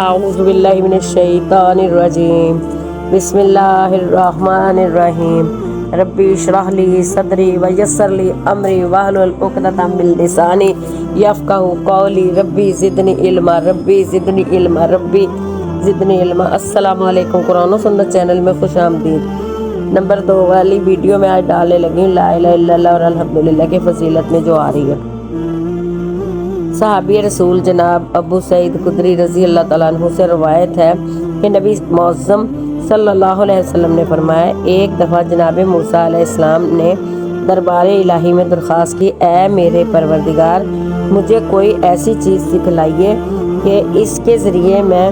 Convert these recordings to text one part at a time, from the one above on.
اعوذ باللہ من الشیطان الرجیم بسم اللہ الرحمن الرحیم ربی اشرح لی صدری ویسر لی امری واحلل عقدۃ من لسانی یفقہوا قولی ربی زدنی علما ربی زدنی علما ربی زدنی علما۔ السلام علیکم، قرآن و سنت چینل میں خوش آمدید۔ نمبر 2 والی ویڈیو میں آج ڈالنے لگی ہوں لا الہ الا اللہ اور الحمدللہ کی فضیلت میں جو آ رہی ہے۔ صحابی رسول جناب ابو سعید خدری رضی اللہ تعالیٰ عنہ سے روایت ہے کہ نبی معظم صلی اللہ علیہ وسلم نے فرمایا، ایک دفعہ جناب موسیٰ علیہ السلام نے دربار الہی میں درخواست کی، اے میرے پروردگار، مجھے کوئی ایسی چیز سکھلائیے کہ اس کے ذریعے میں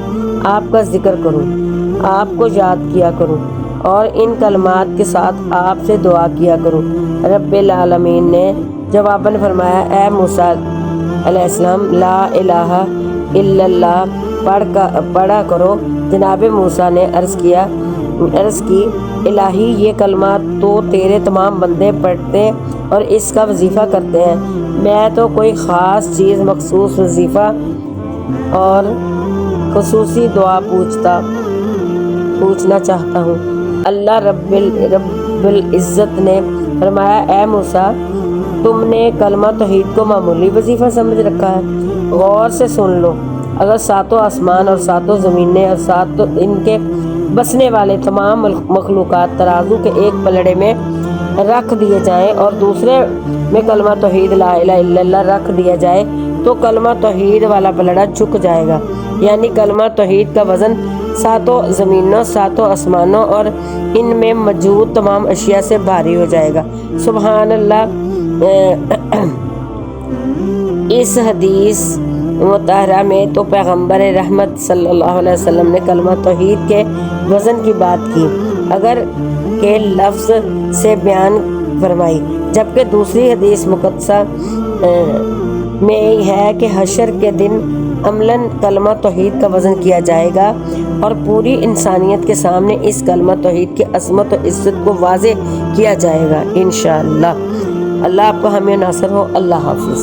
آپ کا ذکر کروں، آپ کو یاد کیا کروں اور ان کلمات کے ساتھ آپ سے دعا کیا کروں۔ رب العالمین نے جواباً فرمایا، اے موسیٰ علیہ السلام لا الہ الا اللہ پڑھا کرو۔ جناب موسیٰ نے عرض کی، الہی یہ کلمات تو تیرے تمام بندے پڑھتے اور اس کا وظیفہ کرتے ہیں، میں تو کوئی خاص چیز، مخصوص وظیفہ اور خصوصی دعا پوچھنا چاہتا ہوں۔ اللہ رب العزت نے فرمایا، اے موسیٰ، تم نے کلمہ توحید کو معمولی وظیفہ سمجھ رکھا ہے، غور سے سن لو، اگر ساتوں آسمان اور ساتوں زمینیں اور ساتوں ان کے بسنے والے تمام مخلوقات ترازو کے ایک پلڑے میں رکھ دیے جائیں اور دوسرے میں کلمہ توحید لا الہ الا اللہ رکھ دیا جائے تو کلمہ توحید والا پلڑا جھک جائے گا، یعنی کلمہ توحید کا وزن ساتوں زمینوں، ساتوں آسمانوں اور ان میں موجود تمام اشیاء سے بھاری ہو جائے گا۔ سبحان اللہ۔ اس حدیث مطہرہ میں تو پیغمبر رحمت صلی اللہ علیہ وسلم نے کلمہ توحید کے وزن کی بات کی اگر کے لفظ سے بیان فرمائی، جبکہ دوسری حدیث مقدسہ میں ہے کہ حشر کے دن عملاً کلمہ توحید کا وزن کیا جائے گا اور پوری انسانیت کے سامنے اس کلمہ توحید کی عظمت و عزت کو واضح کیا جائے گا انشاءاللہ۔ اللہ آپ کو ہمیں ناصر ہو۔ اللہ حافظ۔